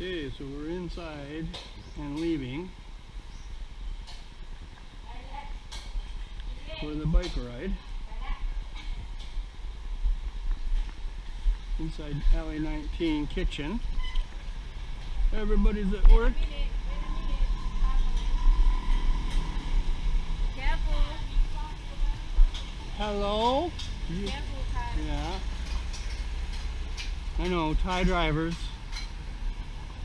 Okay, so we're inside and leaving for the bike ride. Inside Alley 19 kitchen. Everybody's at work. Careful. Hello? Careful, Thai. Yeah. I know, Thai drivers.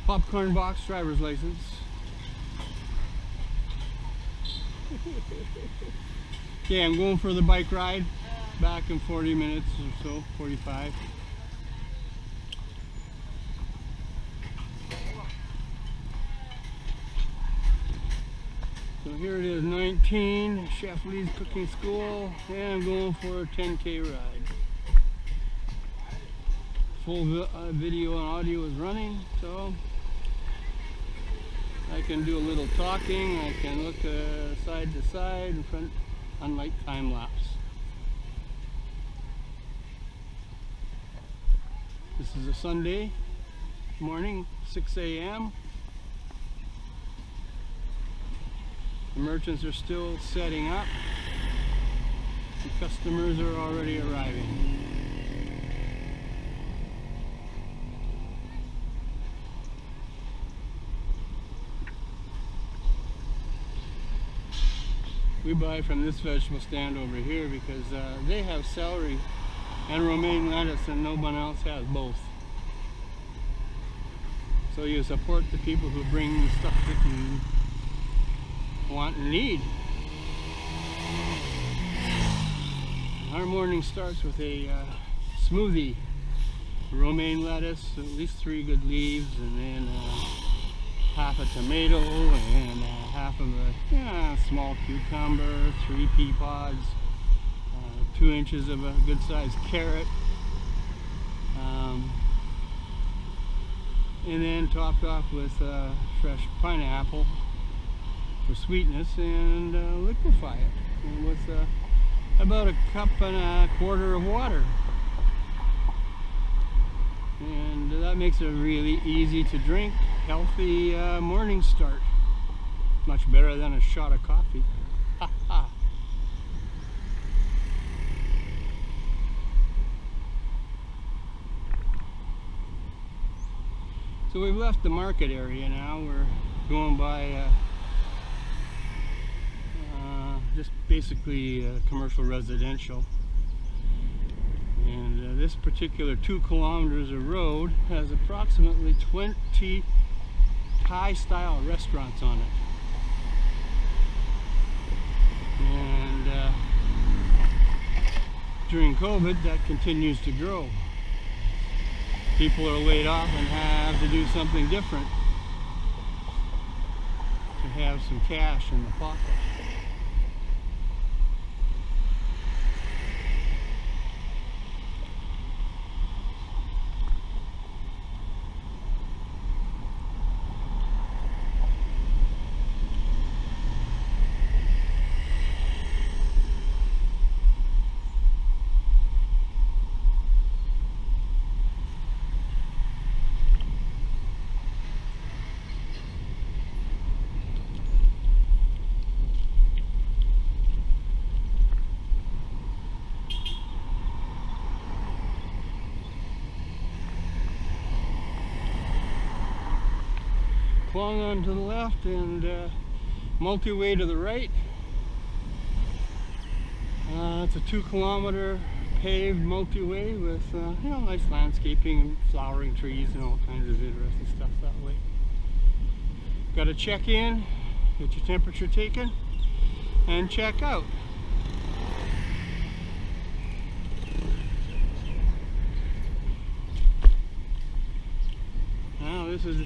Popcorn box driver's license. Okay, I'm going for the bike ride. Back in 40 minutes or so, 45. So here it is, 19, Chef LeeZ Cooking School, and I'm going for a 10K ride. Full video and audio is running, so I can do a little talking, I can look side to side, in front, unlike time lapse. This is a Sunday morning, 6 a.m. The merchants are still setting up. The customers are already arriving. We buy from this vegetable stand over here because they have celery and romaine lettuce and no one else has both. So you support the people who bring stuff that you want and need. Our morning starts with a smoothie. Romaine lettuce, at least 3 good leaves, and then half a tomato and half of a small cucumber, 3 pea pods, 2 inches of a good sized carrot, and then topped off with fresh pineapple for sweetness, and liquefy it with about a cup and a quarter of water. And that makes it a really easy to drink, healthy morning start. Much better than a shot of coffee. Ha ha. So we've left the market area now. We're going by just basically commercial residential. And this particular 2 kilometers of road has approximately 20 Thai style restaurants on it. And during COVID, that continues to grow. People are laid off and have to do something different to have some cash in the pocket. Klong on to the left and multi-way to the right. It's a 2 kilometer paved multi-way with you know, nice landscaping and flowering trees and all kinds of interesting stuff that way. Got to check in, get your temperature taken, and check out. Now this is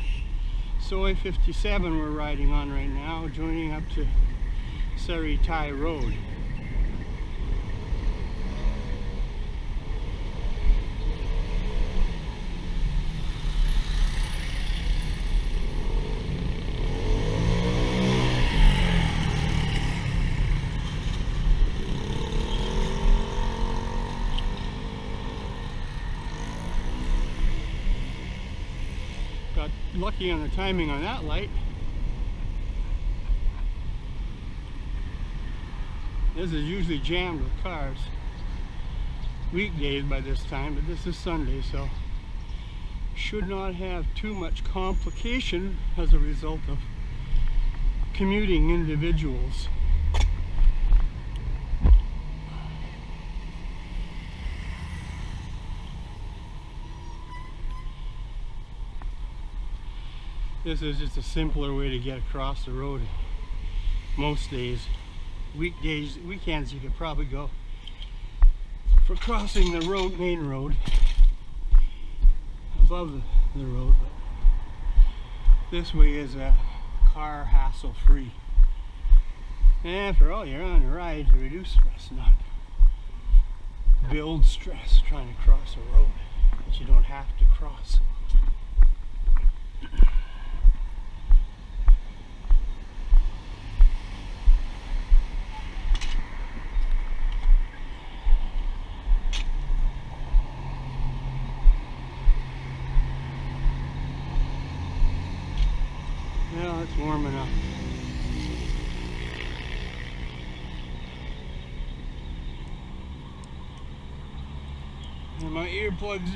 Soy 57 we're riding on right now, joining up to Seri Thai Road. got lucky on the timing on that light. This is usually jammed with cars weekdays by this time, but this is Sunday, so should not have too much complication as a result of commuting individuals. This is just a simpler way to get across the road most days. Weekdays, weekends, you could probably go for crossing the road, main road, above the road. But this way is car hassle free. And after all, you're on a ride to reduce stress, not build stress trying to cross a road that you don't have to cross. Well, it's warm enough. And my earplugs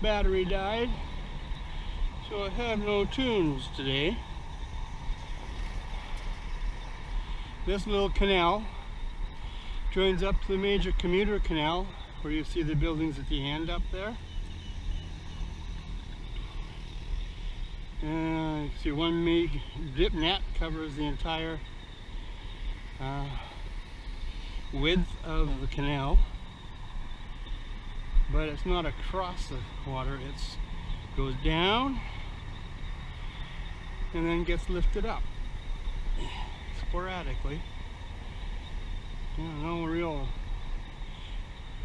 battery died, so I have no tunes today. This little canal joins up to the major commuter canal where you see the buildings at the end up there. You see one big dip net covers the entire width of the canal, but it's not across the water. It goes down and then gets lifted up sporadically. No real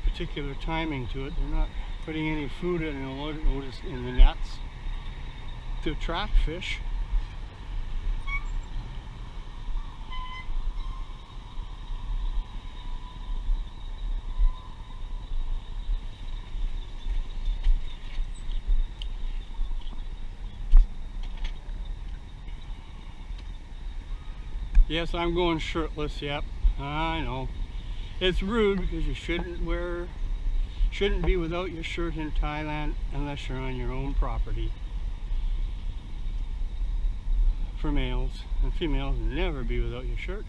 particular timing to it. They're not putting any food in the nets to attract fish. Yes, I'm going shirtless, yep. I know. It's rude because you shouldn't be without your shirt in Thailand unless you're on your own property. For males, and females never be without your shirt.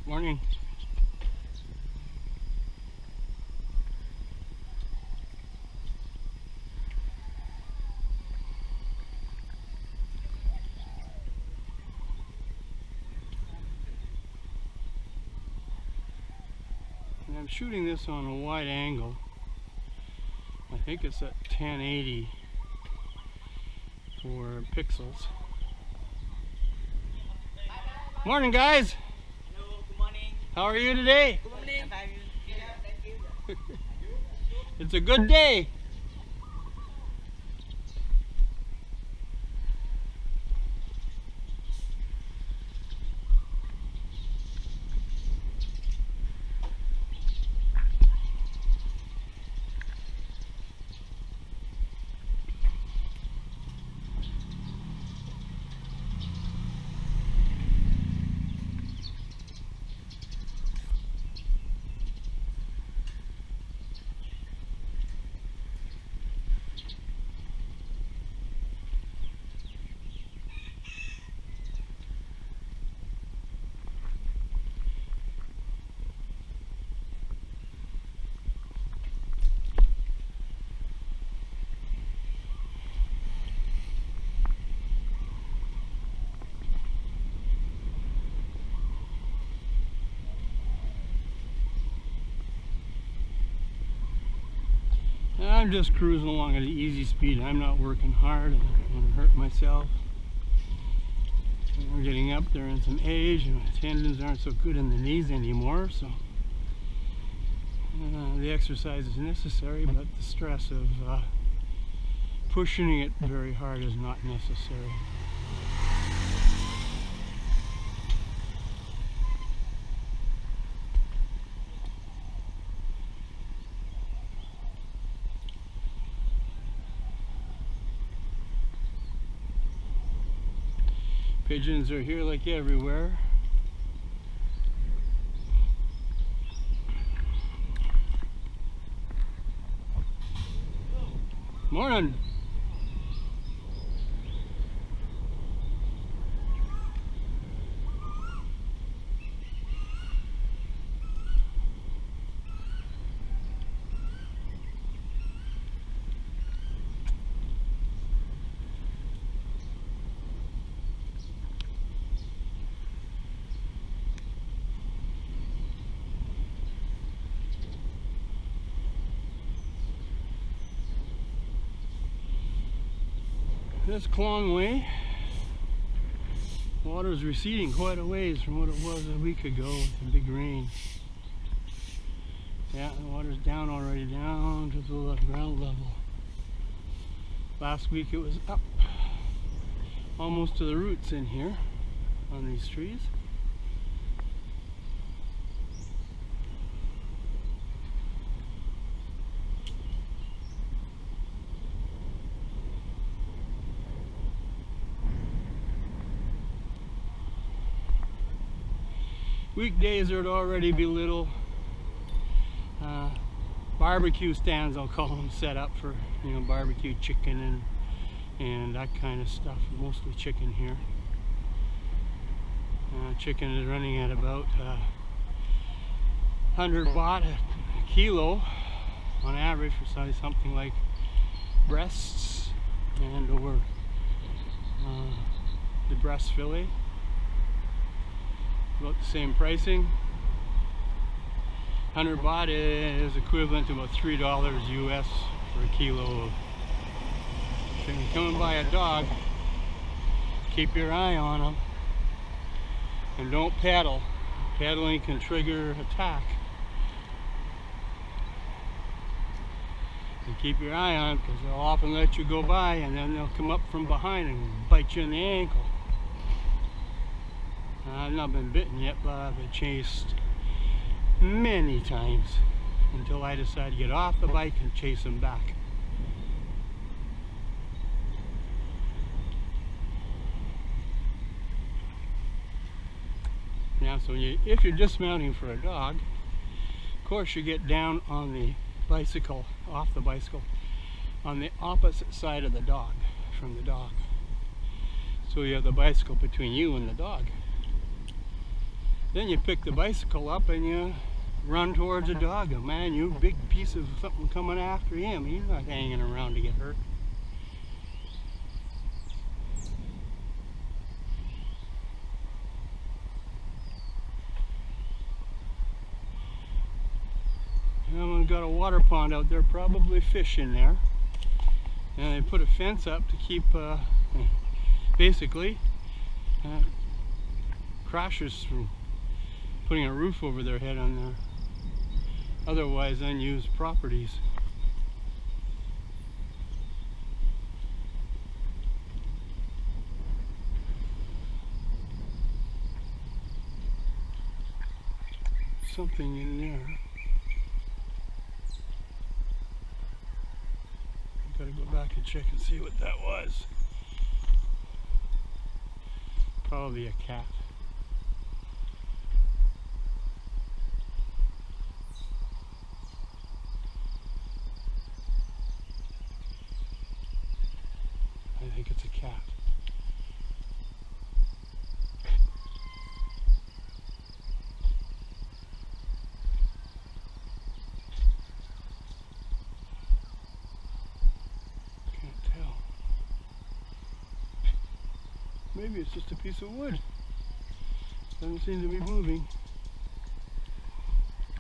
Morning. And I'm shooting this on a wide angle. I think it's at 1080 for pixels. Morning, guys. Hello, good morning. How are you today? Good morning. Thank you. It's a good day. I'm just cruising along at an easy speed. I'm not working hard. I don't want to hurt myself. We're getting up there in some age, and my tendons aren't so good in the knees anymore, so the exercise is necessary, but the stress of pushing it very hard is not necessary. Pigeons are here like everywhere. Morning. This Klong way, water's receding quite a ways from what it was a week ago with the big rain. Yeah, the water's down already, down to the ground level. Last week it was up almost to the roots in here on these trees. Weekdays there'd already be little barbecue stands, I'll call them, set up for, you know, barbecue chicken and that kind of stuff. Mostly chicken here. Chicken is running at about 100 baht a kilo on average for something like breasts and or the breast fillet. About the same pricing. 100 baht is equivalent to about $3 US for a kilo of chicken. Coming by a dog, keep your eye on them and don't paddle. Paddling can trigger attack. And keep your eye on them because they'll often let you go by and then they'll come up from behind and bite you in the ankle. I've not been bitten yet, but I've been chased many times until I decided to get off the bike and chase them back. Now, so if you're dismounting for a dog, of course you get down on the bicycle, off the bicycle, on the opposite side of the dog, from the dog. So you have the bicycle between you and the dog. Then you pick the bicycle up and you run towards the dog. And man, you big piece of something coming after him. He's not hanging around to get hurt. Someone's got a water pond out there, probably fish in there. And they put a fence up to keep, basically, crashers from putting a roof over their head on their otherwise unused properties. Something in there. Gotta go back and check and see what that was. Probably a cat. I think it's a cat. Can't tell. Maybe it's just a piece of wood. Doesn't seem to be moving.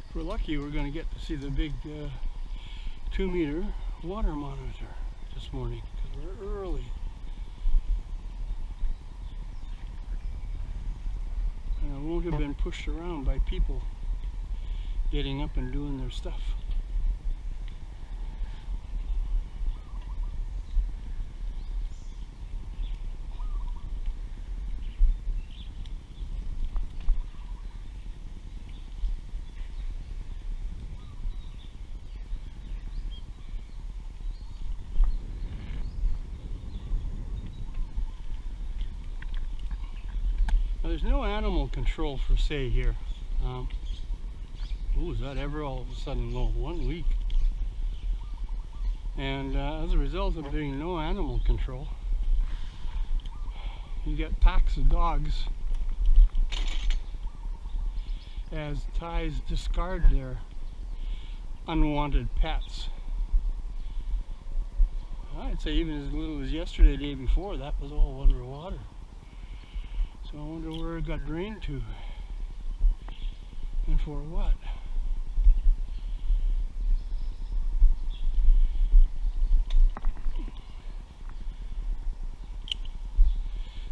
If we're lucky, we're going to get to see the big 2-meter water monitor this morning because we're early. And it won't have been pushed around by people getting up and doing their stuff. there's no animal control for say here. Ooh, is that ever all of a sudden low? 1 week. And as a result of being no animal control, you get packs of dogs as Thais discard their unwanted pets. I'd say even as little as yesterday, the day before, that was all underwater. So I wonder where it got drained to and for what.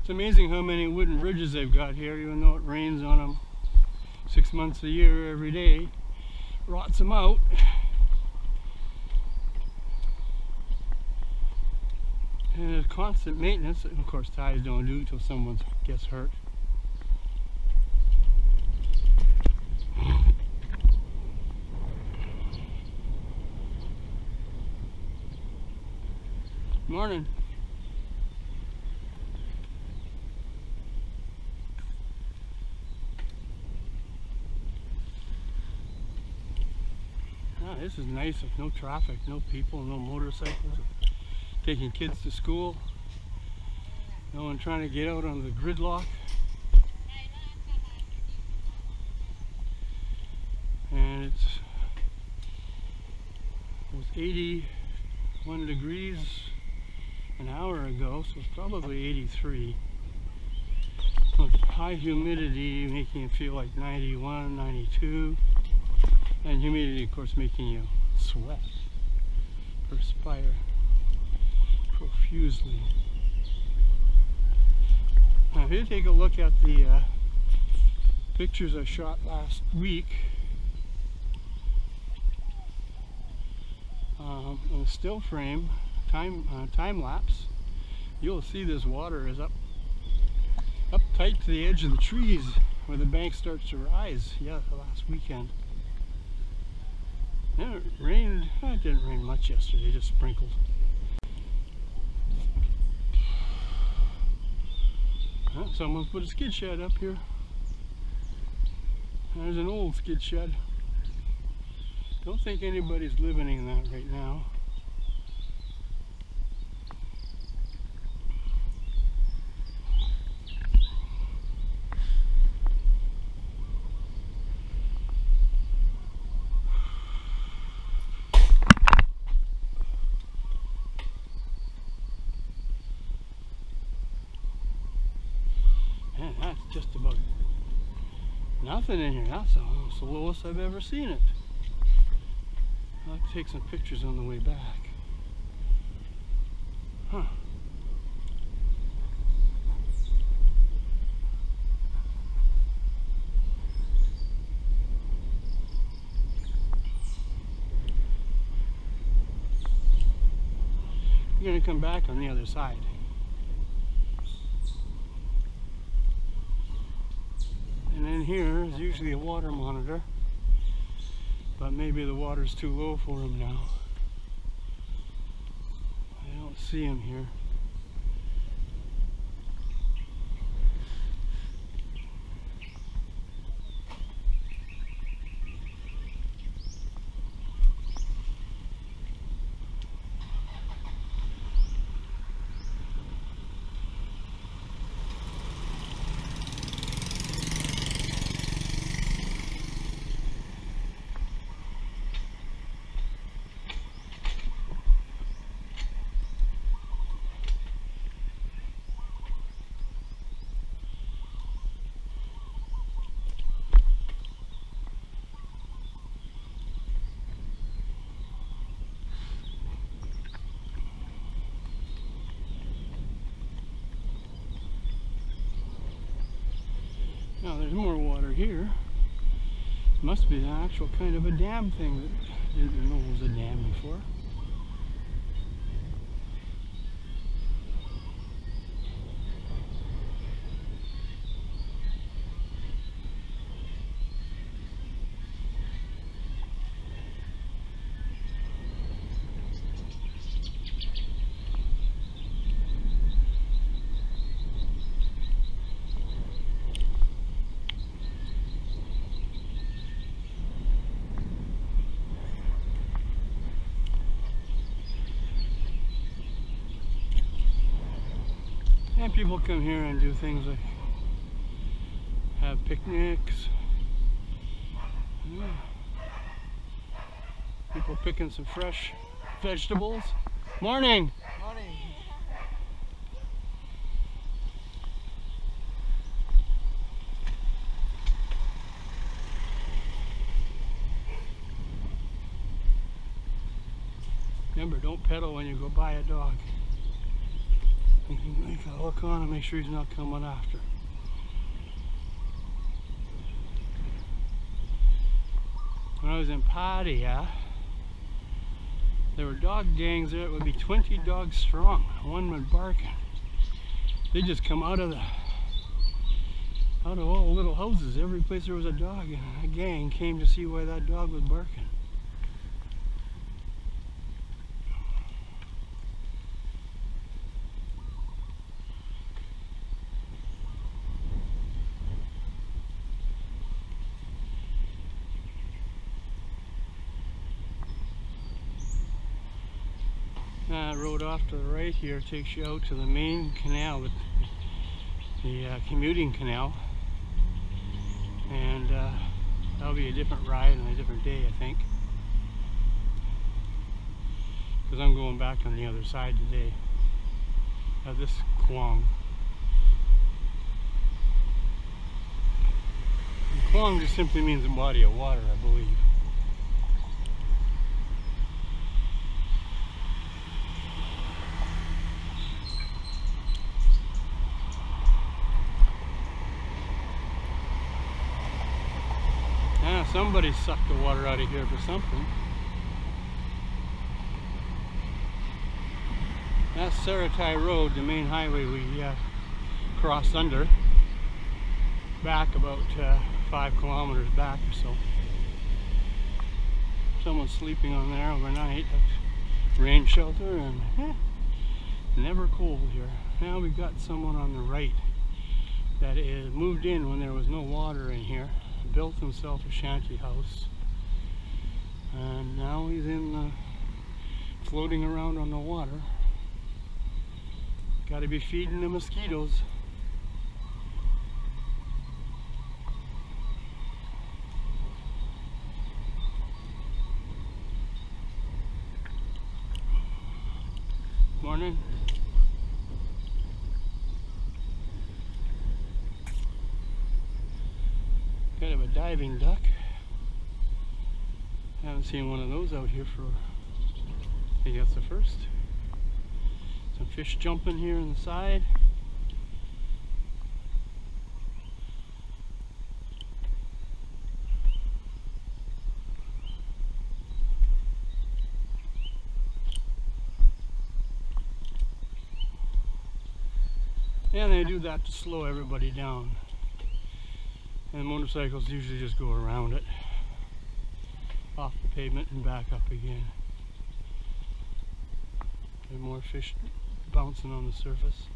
It's amazing how many wooden bridges they've got here, even though it rains on them 6 months a year every day. Rots them out. And there's constant maintenance, and of course Thais don't do until someone gets hurt. Morning. This is nice with no traffic, no people, no motorcycles, taking kids to school, no one trying to get out on the gridlock. And it was 81 degrees an hour ago, so it's probably 83. With high humidity making it feel like 91, 92. And humidity, of course, making you sweat, perspire profusely. Now, if you take a look at the pictures I shot last week on a still frame, time lapse, you'll see this water is up tight to the edge of the trees where the bank starts to rise. Yeah, last weekend. Yeah, it rained. It didn't rain much yesterday, just sprinkled. Someone's put a skid shed up here. There's an old skid shed. Don't think anybody's living in that right now. That's just about nothing in here. That's almost the lowest I've ever seen it. I'll have to take some pictures on the way back. Huh. You're going to come back on the other side. And then here is usually a water monitor, but maybe the water's too low for him now. I don't see him here. Now there's more water here. Must be an actual kind of a dam thing that I didn't know was a dam before. And people come here and do things like have picnics. Yeah. People picking some fresh vegetables. Morning! Morning. Remember, don't pedal when you go by a dog. You can make a look on and make sure he's not coming after. When I was in Pattaya, there were dog gangs there. It would be 20 dogs strong. One would barking. They just come out of all the little houses. Every place there was a dog, and a gang came to see why that dog was barking. Road off to the right here takes you out to the main canal, the commuting canal, and that'll be a different ride and a different day, I think, because I'm going back on the other side today of this Klong. And Klong just simply means a body of water, I believe. Somebody sucked the water out of here for something. That's Saratai Road, the main highway we crossed under. Back about 5 kilometers back or so. Someone's sleeping on there overnight. That's rain shelter, and never cold here. Now we've got someone on the right that is moved in when there was no water in here. Built himself a shanty house, and now he's in floating around on the water. Got to be feeding the mosquitoes. Morning. Kind of a diving duck. Haven't seen one of those out here for, I think that's the first. Some fish jumping here on the side. And they do that to slow everybody down. And motorcycles usually just go around it, off the pavement and back up again. There are more fish bouncing on the surface.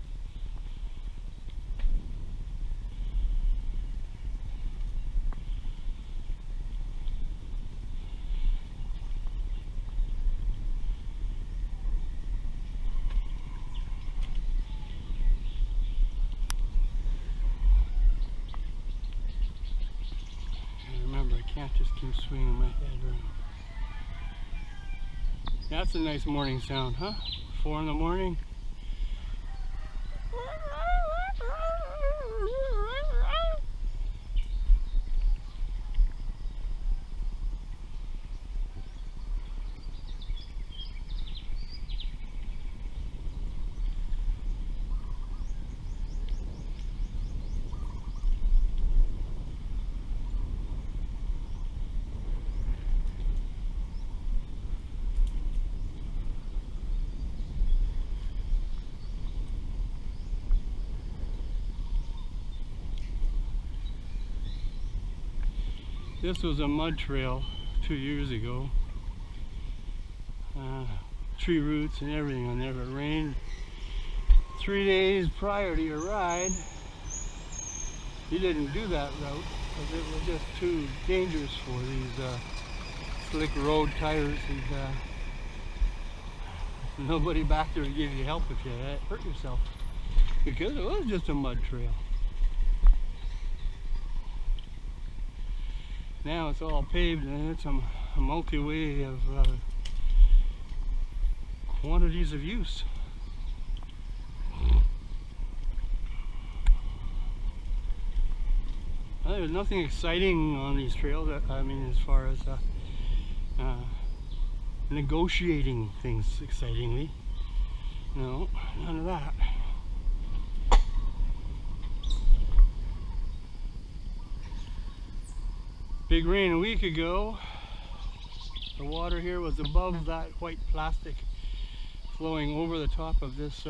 Can't just keep swinging my head around. That's a nice morning sound, huh? 4 in the morning. This was a mud trail 2 years ago. Tree roots and everything on there. It rained 3 days prior to your ride. You didn't do that route because it was just too dangerous for these slick road tires. And nobody back there to give you help if you hurt yourself. because it was just a mud trail. Now it's all paved and it's a multi-way of quantities of use. Well, there's nothing exciting on these trails. I mean, as far as negotiating things excitingly. No, none of that. Big rain a week ago. The water here was above that white plastic flowing over the top of this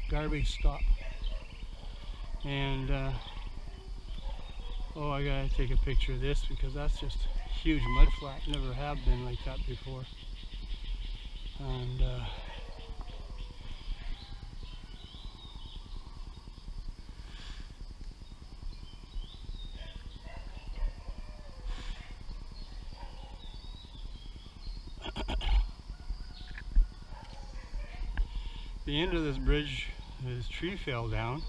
garbage stop. And oh, I gotta take a picture of this because that's just a huge mud flat. Never have been like that before. And the end of this bridge, this tree fell down.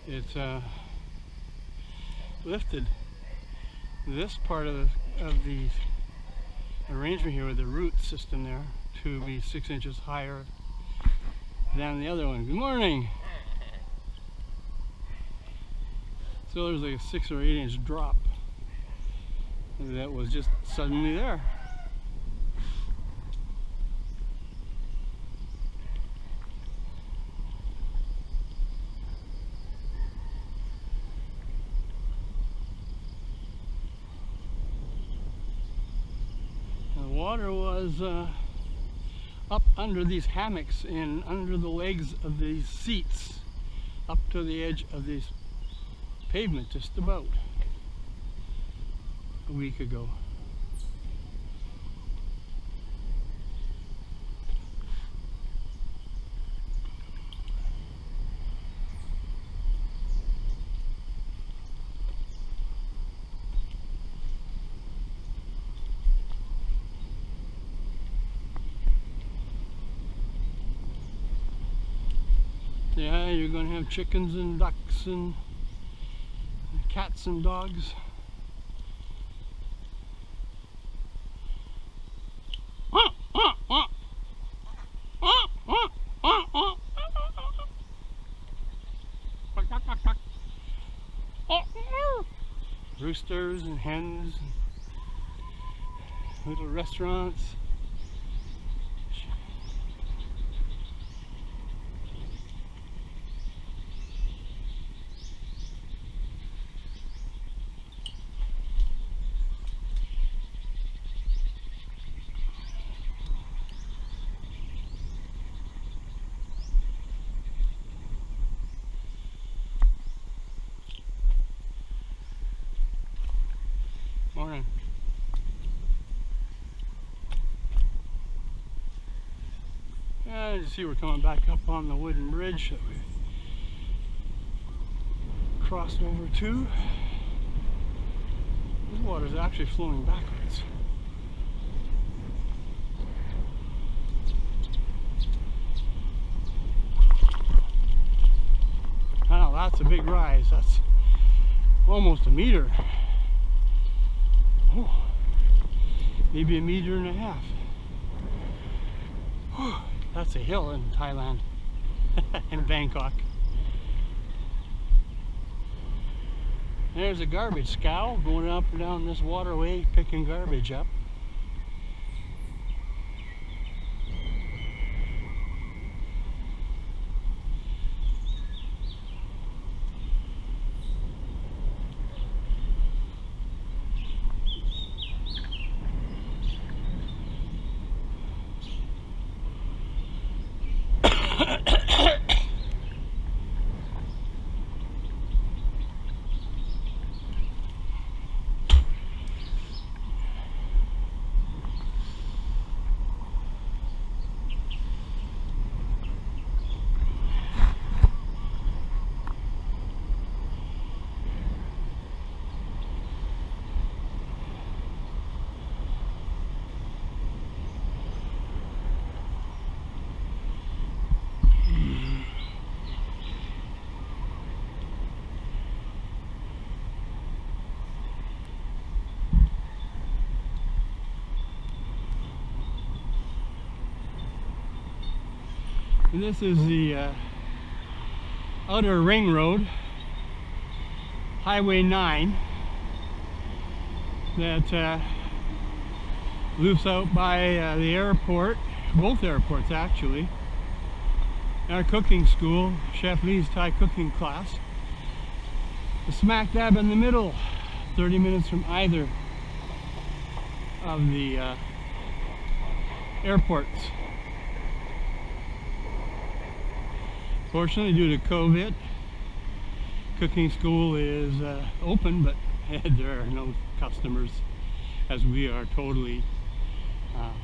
It's lifted this part of the arrangement here with the root system there to be 6 inches higher than the other one. Good morning. So there's like a 6 or 8 inch drop that was just suddenly there. The water was up under these hammocks and under the legs of these seats, up to the edge of this pavement just about a week ago. Yeah, you're going to have chickens and ducks and cats and dogs. Roosters and hens, and little restaurants. Morning. Yeah, you see we're coming back up on the wooden bridge that we crossed over to. This water is actually flowing backwards. Wow, that's a big rise. That's almost a meter. Oh, maybe 1.5 meters. Whew, that's a hill in Thailand, in Bangkok. There's a garbage scow going up and down this waterway picking garbage up. And this is the outer ring road, Highway 9, that loops out by the airport, both airports actually. Our cooking school, Chef LeeZ Thai Cooking Class, is smack dab in the middle, 30 minutes from either of the airports. Fortunately, due to COVID, cooking school is open, but there are no customers, as we are totally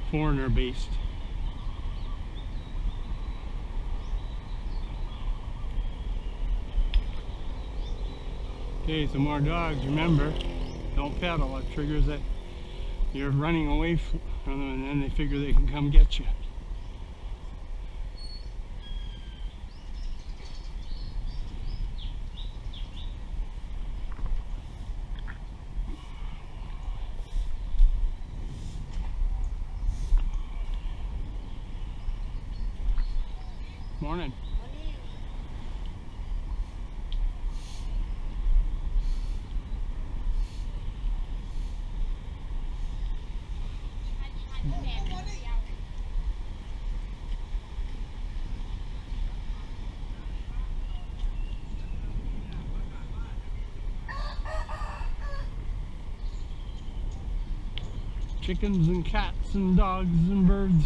foreigner based. Okay, some more dogs. Remember, don't pedal. It triggers that you're running away from them, and then they figure they can come get you. Morning. Chickens and cats and dogs and birds,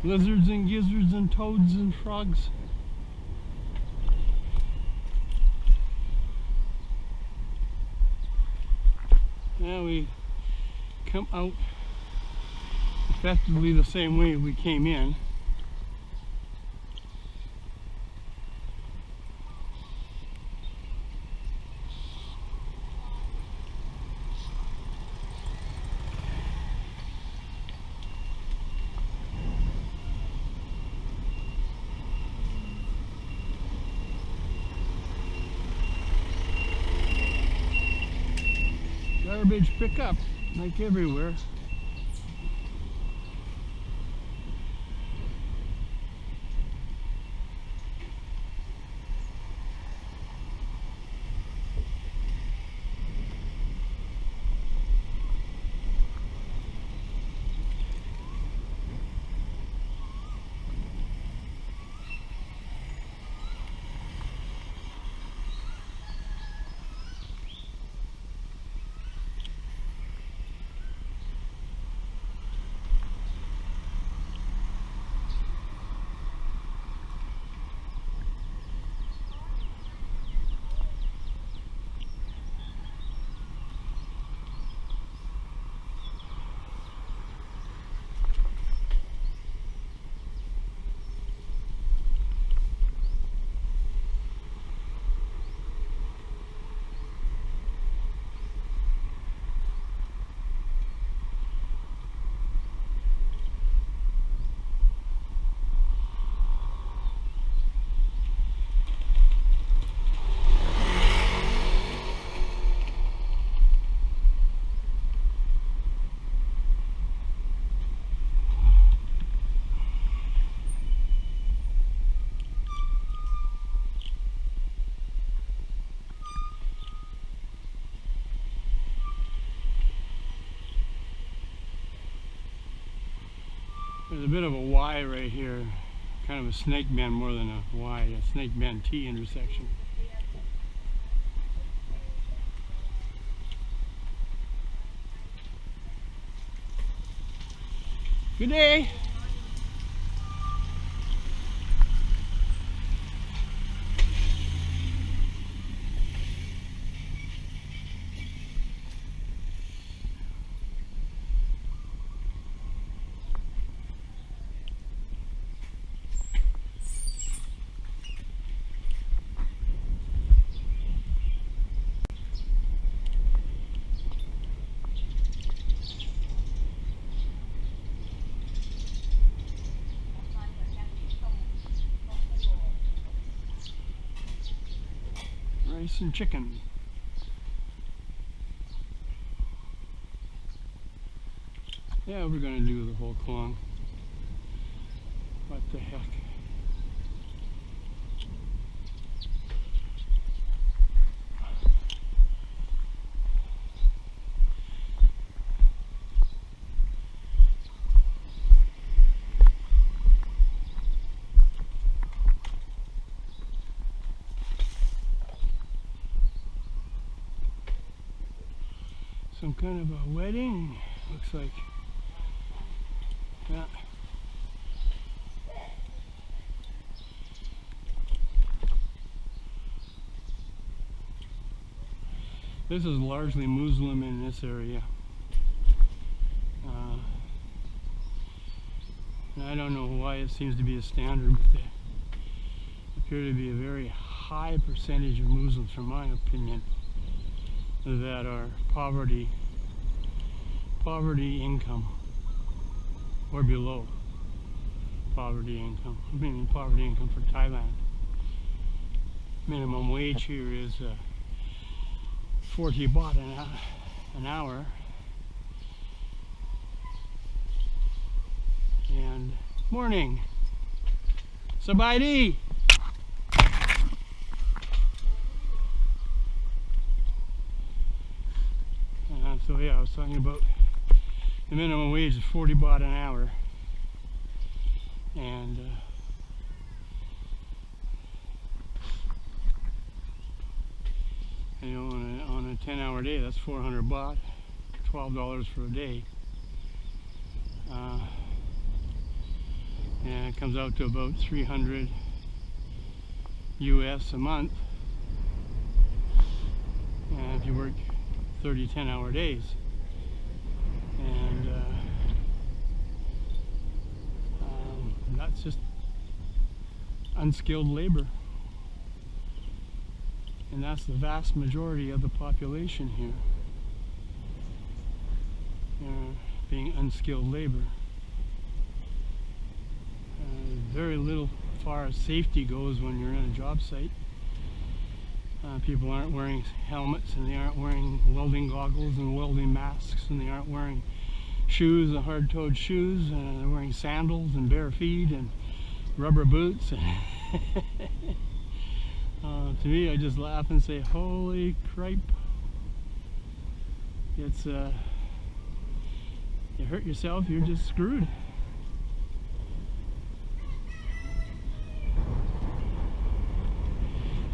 lizards and gizzards and toads and frogs. Now we come out effectively the same way we came in. Garbage pickup, like everywhere. There's a bit of a Y right here, kind of a snake bend more than a Y, a snake bend T intersection. Good day. Rice and chicken. Yeah, we're going to do the whole Klong. What the heck? Some kind of a wedding, looks like. Yeah. This is largely Muslim in this area. And I don't know why it seems to be a standard, but they appear to be a very high percentage of Muslims, from my opinion, that are poverty income or below poverty income. I mean poverty income for Thailand. Minimum wage here is 40 baht an hour. And morning. Sabaidi. So yeah, I was talking about the minimum wage is 40 baht an hour, and you know, on a 10-hour day, that's 400 baht, $12 for a day, and it comes out to about 300 US a month. And if you work 30 10-hour days, and that's just unskilled labor, and that's the vast majority of the population here, being unskilled labor. Very little as far as safety goes when you're in a job site. People aren't wearing helmets, and they aren't wearing welding goggles and welding masks, and they aren't wearing shoes, the hard-toed shoes, and they're wearing sandals and bare feet and rubber boots. To me, I just laugh and say, holy cripe. It's, you hurt yourself, you're just screwed.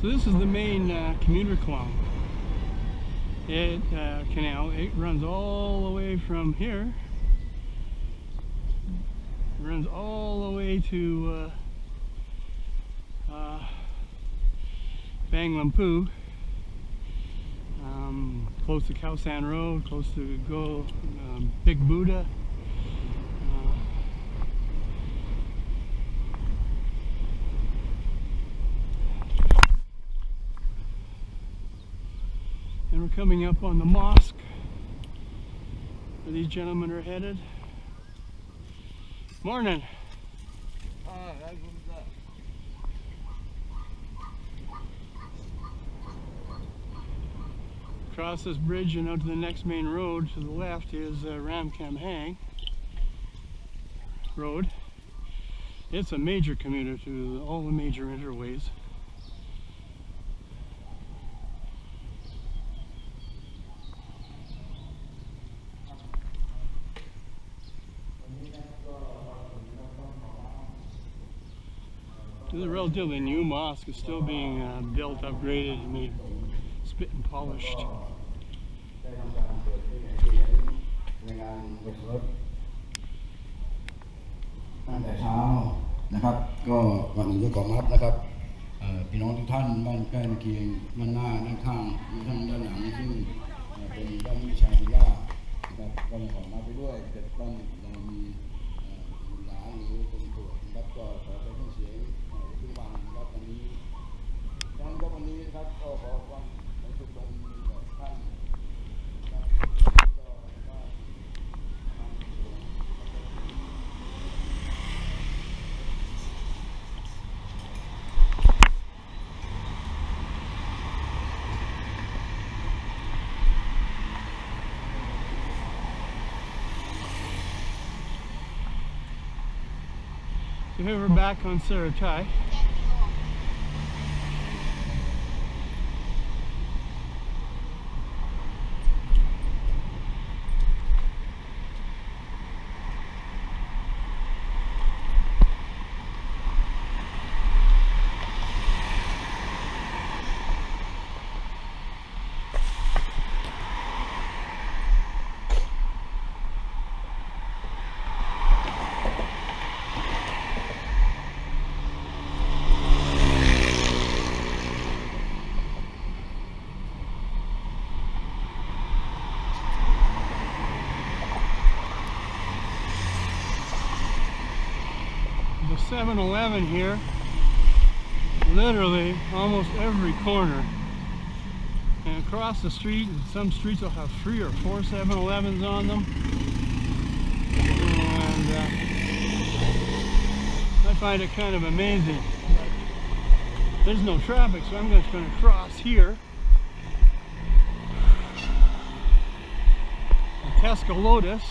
So this is the main commuter Klong. Canal. It runs all the way from here. It runs all the way to Bang Lampu, close to Khao San Road, close to Big Buddha. And we're coming up on the mosque where these gentlemen are headed. Morning. Across this bridge and out to the next main road to the left is Ram Kam Hang Road. It's a major commuter to all the major interways. This is a relatively new mosque. It's still being built, upgraded, and made spit and polished. ตั้งแต่เช้านะครับก็ก่อนอื่นก็ขอรับนะครับพี่น้องทุกท่านบ้านใกล้เคียงด้านหน้าด้านข้างด้านหลังซึ่งเป็นด้านวิชาวิลล่านะครับก็ขอรับไปด้วยเกิดต้องมีหลานหรือคนป่วยนะครับก็ขอเป็นเสียงทุกวันนะครับวันนี้ดังนั้นวันนี้นะครับก็ขอความสุขตรงท่านนะครับก็ว่า So So here we're back on Saratai. The 7-Eleven here, literally almost every corner, and across the street, some streets will have 3 or 4 7-Elevens on them, and I find it kind of amazing. But there's no traffic, so I'm just going to cross here. Tesco Lotus.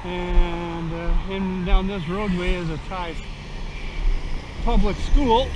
And in down this roadway is a Thai public school.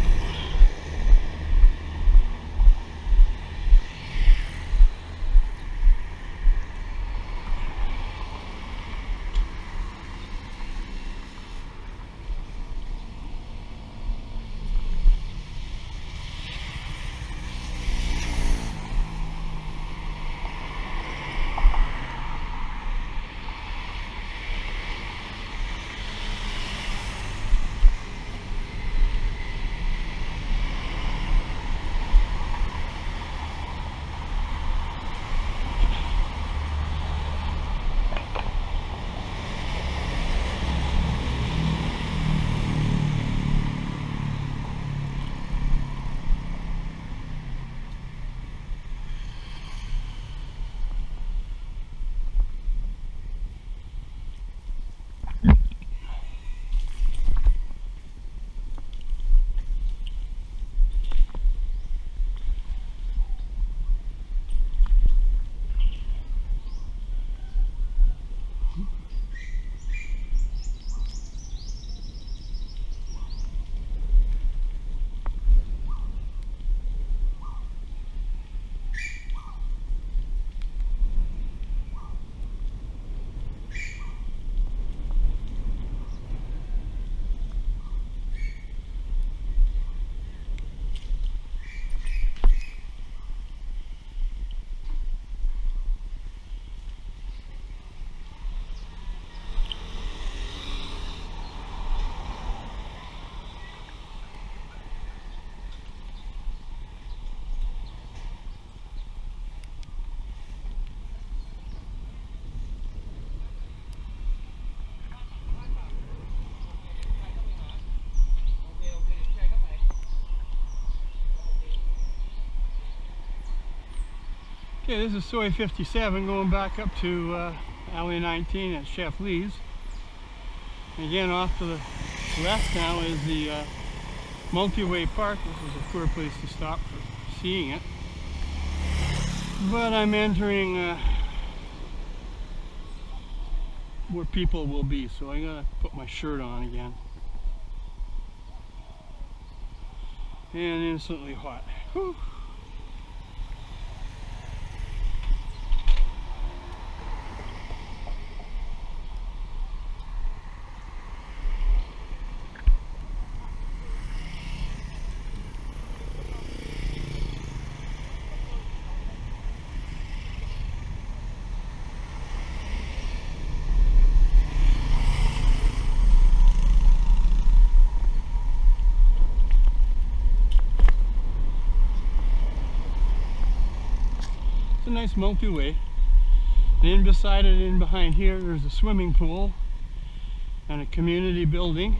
Okay, this is Soy 57 going back up to Alley 19 at Chef LeeZ. Again, off to the left now is the multi-way park. This is a poor place to stop for seeing it. But I'm entering where people will be, so I gotta put my shirt on again. And instantly hot. Whew. It's a nice multi-way. And in beside it, in behind here, there's a swimming pool and a community building.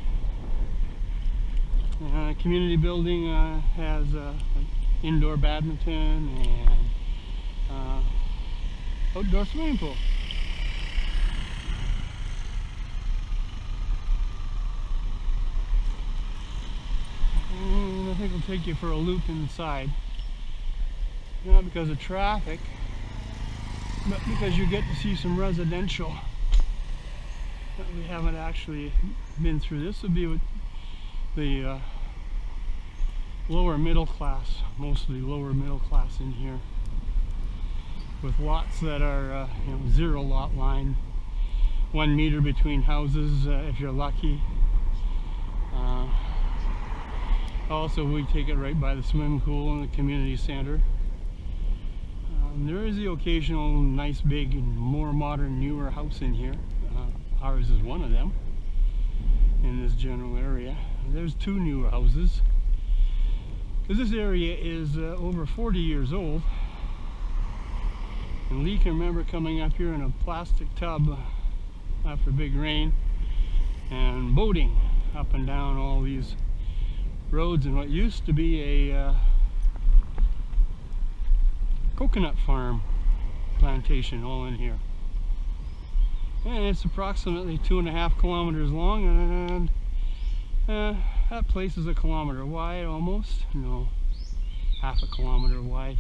The community building has like indoor badminton and outdoor swimming pool. And I think it'll take you for a loop inside. Not because of traffic, but because you get to see some residential We haven't actually been through. This would be with the lower middle class, mostly lower middle class in here, with lots that are you know, zero lot line, 1 meter between houses if you're lucky. Also, we take it right by the swimming pool and the community center. There is the occasional nice big and more modern newer house in here. Ours is one of them in this general area. There's 2 newer houses, because this area is over 40 years old. And Lee can remember coming up here in a plastic tub after big rain and boating up and down all these roads in what used to be a coconut farm plantation all in here. And it's approximately 2.5 kilometers long, and that place is 1 kilometer wide almost. No, 1/2 kilometer wide.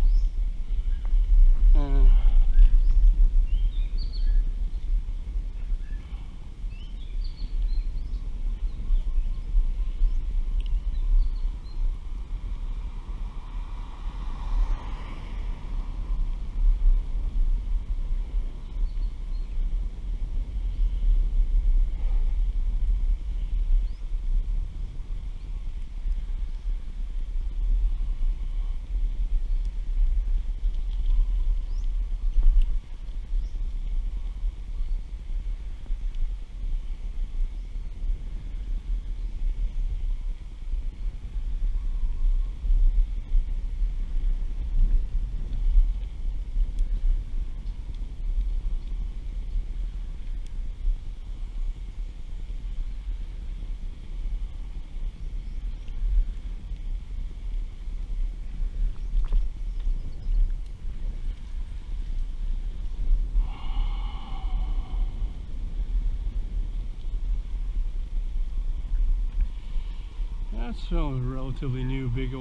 That's a relatively new, big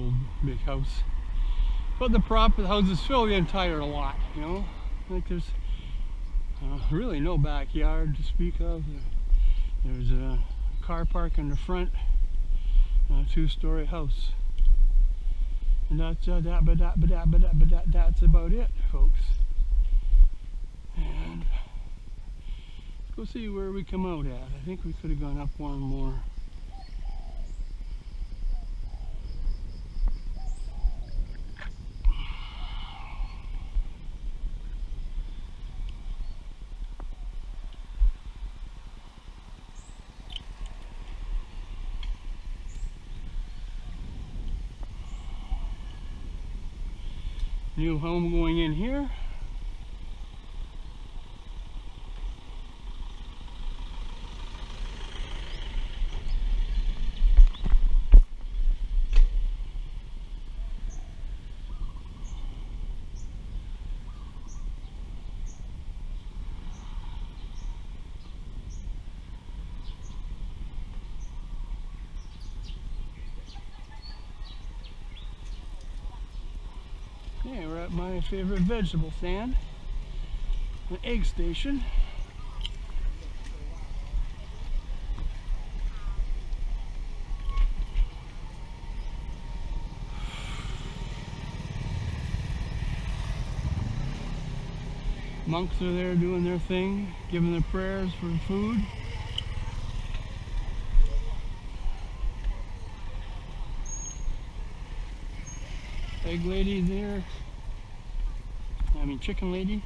house. But the house is filled the entire lot, you know. Like there's really no backyard to speak of. There's a car park in the front, and a 2-story house. And that's about it, folks. And let's go see where we come out at. I think we could have gone up one more. New home going in here. Okay, we're at my favorite vegetable stand, an egg station. Monks are there doing their thing, giving their prayers for food. Egg lady there. I mean chicken lady.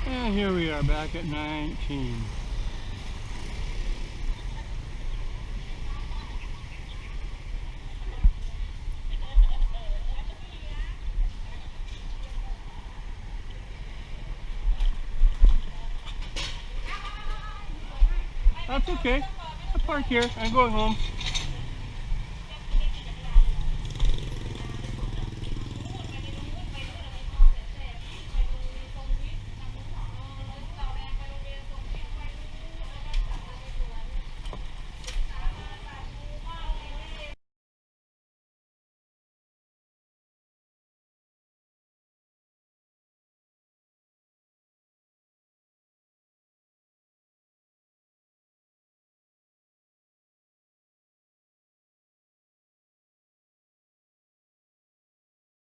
And here we are back at 19. That's okay. I'll park here. I'm going home.